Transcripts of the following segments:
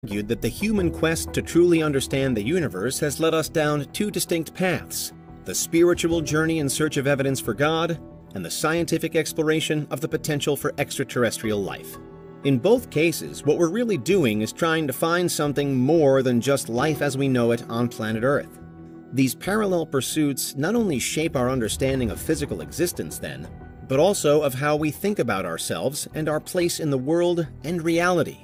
Argued that the human quest to truly understand the universe has led us down two distinct paths: the spiritual journey in search of evidence for God, and the scientific exploration of the potential for extraterrestrial life. In both cases, what we're really doing is trying to find something more than just life as we know it on planet Earth. These parallel pursuits not only shape our understanding of physical existence then, but also of how we think about ourselves and our place in the world and reality.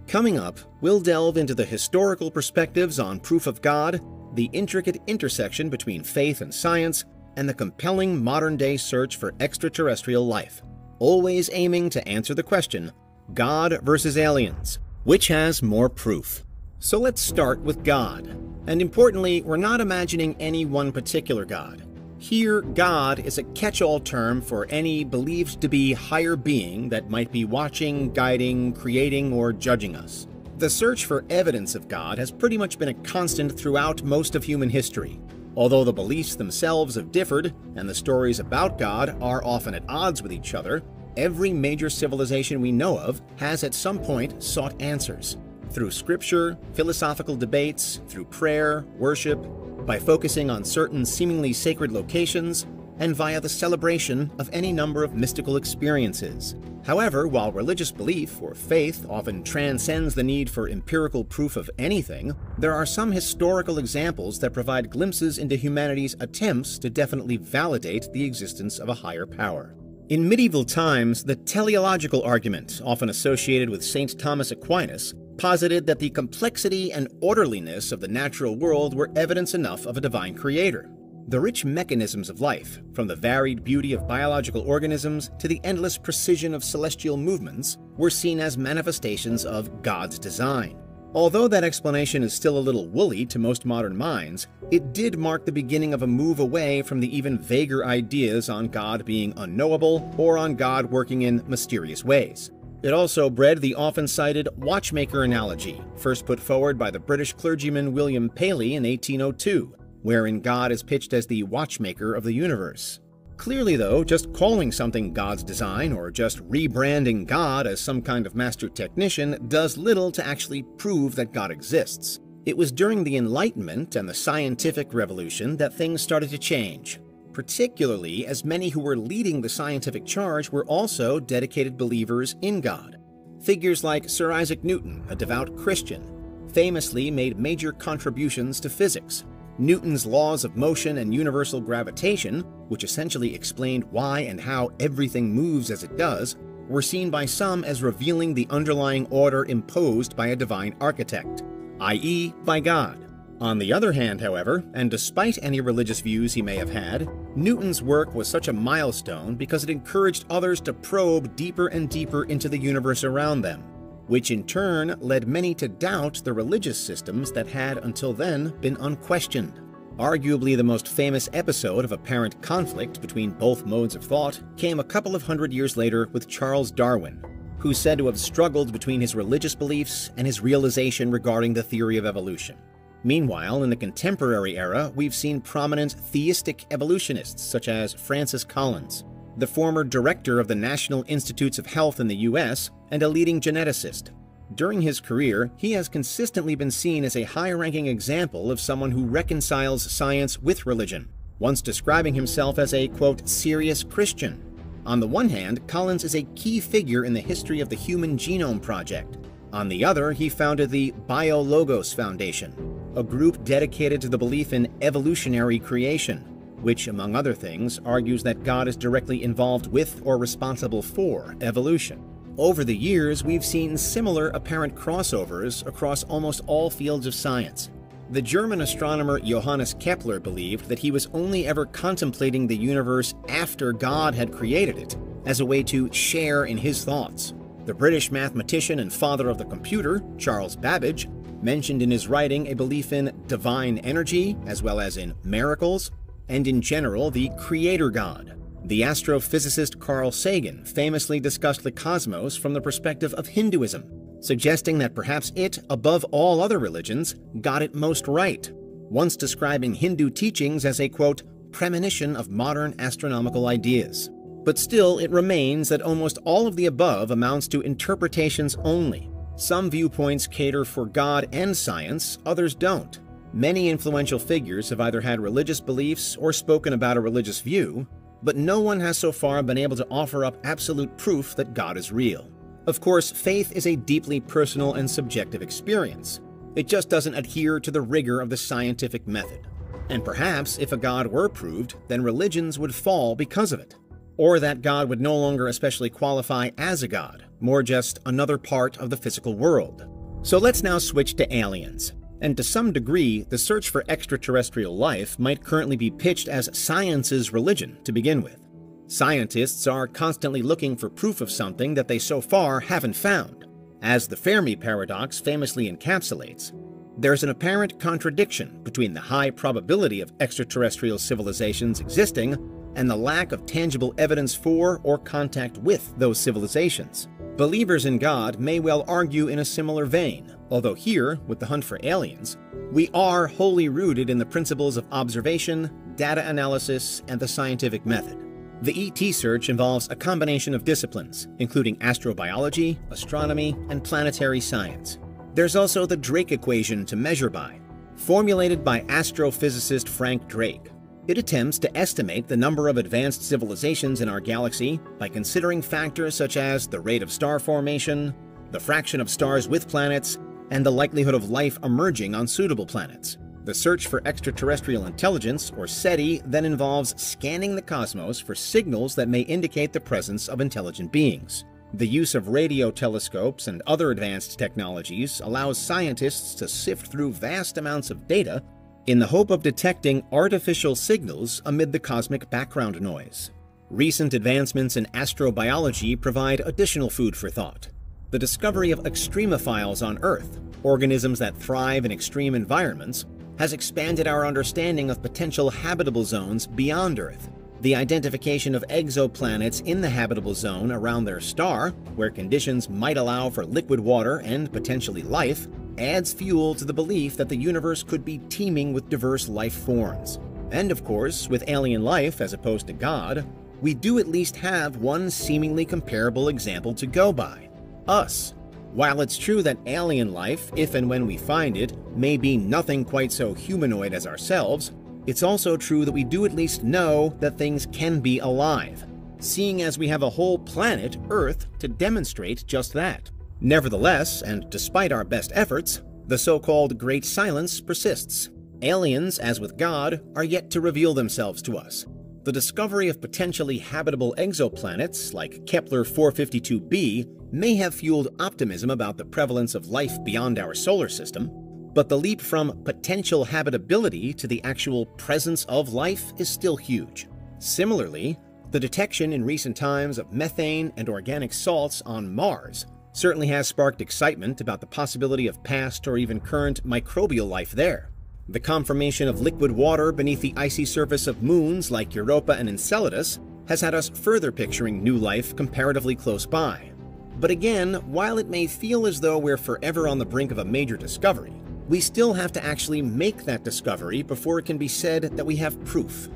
Coming up, we'll delve into the historical perspectives on proof of God, the intricate intersection between faith and science, and the compelling modern-day search for extraterrestrial life, always aiming to answer the question, God versus aliens, which has more proof? So let's start with God. And importantly, we're not imagining any one particular God. Here, God is a catch-all term for any believed to be higher being that might be watching, guiding, creating, or judging us. The search for evidence of God has pretty much been a constant throughout most of human history. Although the beliefs themselves have differed, and the stories about God are often at odds with each other, every major civilization we know of has at some point sought answers. Through scripture, philosophical debates, through prayer, worship, by focusing on certain seemingly sacred locations, and via the celebration of any number of mystical experiences. However, while religious belief or faith often transcends the need for empirical proof of anything, there are some historical examples that provide glimpses into humanity's attempts to definitely validate the existence of a higher power. In medieval times, the teleological argument, often associated with St. Thomas Aquinas, posited that the complexity and orderliness of the natural world were evidence enough of a divine creator. The rich mechanisms of life, from the varied beauty of biological organisms to the endless precision of celestial movements, were seen as manifestations of God's design. Although that explanation is still a little woolly to most modern minds, it did mark the beginning of a move away from the even vaguer ideas on God being unknowable or on God working in mysterious ways. It also bred the often-cited watchmaker analogy, first put forward by the British clergyman William Paley in 1802, wherein God is pitched as the watchmaker of the universe. Clearly, though, just calling something God's design or just rebranding God as some kind of master technician does little to actually prove that God exists. It was during the Enlightenment and the scientific revolution that things started to change, particularly as many who were leading the scientific charge were also dedicated believers in God. Figures like Sir Isaac Newton, a devout Christian, famously made major contributions to physics. Newton's laws of motion and universal gravitation, which essentially explained why and how everything moves as it does, were seen by some as revealing the underlying order imposed by a divine architect, i.e., by God. On the other hand, however, and despite any religious views he may have had, Newton's work was such a milestone because it encouraged others to probe deeper and deeper into the universe around them, which in turn led many to doubt the religious systems that had until then been unquestioned. Arguably the most famous episode of apparent conflict between both modes of thought came a couple of hundred years later with Charles Darwin, who's said to have struggled between his religious beliefs and his realization regarding the theory of evolution. Meanwhile, in the contemporary era, we've seen prominent theistic evolutionists such as Francis Collins, the former director of the National Institutes of Health in the US and a leading geneticist. During his career, he has consistently been seen as a high-ranking example of someone who reconciles science with religion, once describing himself as a, quote, serious Christian. On the one hand, Collins is a key figure in the history of the Human Genome Project. On the other, he founded the BioLogos Foundation, a group dedicated to the belief in evolutionary creation, which, among other things, argues that God is directly involved with or responsible for evolution. Over the years, we've seen similar apparent crossovers across almost all fields of science. The German astronomer Johannes Kepler believed that he was only ever contemplating the universe after God had created it, as a way to share in his thoughts. The British mathematician and father of the computer, Charles Babbage, mentioned in his writing a belief in divine energy, as well as in miracles, and in general the creator God. The astrophysicist Carl Sagan famously discussed the cosmos from the perspective of Hinduism, suggesting that perhaps it, above all other religions, got it most right, once describing Hindu teachings as a, quote, premonition of modern astronomical ideas. But still, it remains that almost all of the above amounts to interpretations only, Some viewpoints cater for God and science, others don't. Many influential figures have either had religious beliefs or spoken about a religious view, but no one has so far been able to offer up absolute proof that God is real. Of course, faith is a deeply personal and subjective experience. It just doesn't adhere to the rigor of the scientific method. And perhaps if a God were proved, then religions would fall because of it. Or that God would no longer especially qualify as a God, more just another part of the physical world. So let's now switch to aliens. And to some degree, the search for extraterrestrial life might currently be pitched as science's religion to begin with. Scientists are constantly looking for proof of something that they so far haven't found. As the Fermi paradox famously encapsulates, there's an apparent contradiction between the high probability of extraterrestrial civilizations existing and the lack of tangible evidence for or contact with those civilizations. Believers in God may well argue in a similar vein, although here, with the hunt for aliens, we are wholly rooted in the principles of observation, data analysis, and the scientific method. The ET search involves a combination of disciplines, including astrobiology, astronomy, and planetary science. There's also the Drake equation to measure by, formulated by astrophysicist Frank Drake. It attempts to estimate the number of advanced civilizations in our galaxy by considering factors such as the rate of star formation, the fraction of stars with planets, and the likelihood of life emerging on suitable planets. The search for extraterrestrial intelligence, or SETI, then involves scanning the cosmos for signals that may indicate the presence of intelligent beings. The use of radio telescopes and other advanced technologies allows scientists to sift through vast amounts of data in the hope of detecting artificial signals amid the cosmic background noise. Recent advancements in astrobiology provide additional food for thought. The discovery of extremophiles on Earth, organisms that thrive in extreme environments, has expanded our understanding of potential habitable zones beyond Earth. The identification of exoplanets in the habitable zone around their star, where conditions might allow for liquid water and potentially life, adds fuel to the belief that the universe could be teeming with diverse life forms. And of course, with alien life as opposed to God, we do at least have one seemingly comparable example to go by: us. While it's true that alien life, if and when we find it, may be nothing quite so humanoid as ourselves, it's also true that we do at least know that things can be alive, seeing as we have a whole planet, Earth, to demonstrate just that. Nevertheless, and despite our best efforts, the so-called Great Silence persists. Aliens, as with God, are yet to reveal themselves to us. The discovery of potentially habitable exoplanets, like Kepler 452b, may have fueled optimism about the prevalence of life beyond our solar system, but the leap from potential habitability to the actual presence of life is still huge. Similarly, the detection in recent times of methane and organic salts on Mars certainly has sparked excitement about the possibility of past or even current microbial life there. The confirmation of liquid water beneath the icy surface of moons like Europa and Enceladus has had us further picturing new life comparatively close by. But again, while it may feel as though we're forever on the brink of a major discovery, we still have to actually make that discovery before it can be said that we have proof.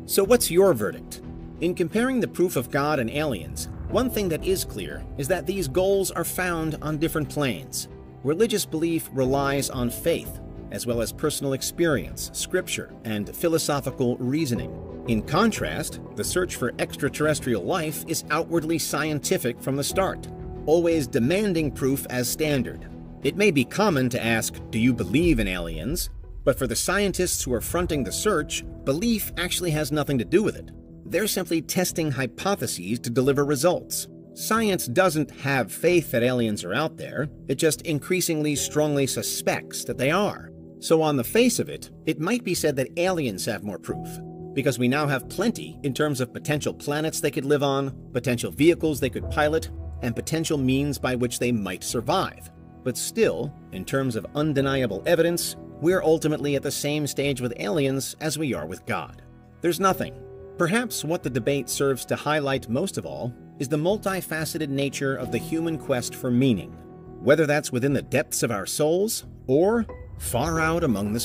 So what's your verdict? In comparing the proof of God and aliens, one thing that is clear is that these goals are found on different planes. Religious belief relies on faith, as well as personal experience, scripture, and philosophical reasoning. In contrast, the search for extraterrestrial life is outwardly scientific from the start, always demanding proof as standard. It may be common to ask, do you believe in aliens? But for the scientists who are fronting the search, belief actually has nothing to do with it. They're simply testing hypotheses to deliver results. Science doesn't have faith that aliens are out there, it just increasingly strongly suspects that they are. So on the face of it, it might be said that aliens have more proof, because we now have plenty in terms of potential planets they could live on, potential vehicles they could pilot, and potential means by which they might survive. But still, in terms of undeniable evidence, we're ultimately at the same stage with aliens as we are with God. There's nothing. Perhaps what the debate serves to highlight most of all is the multifaceted nature of the human quest for meaning, whether that's within the depths of our souls or far out among the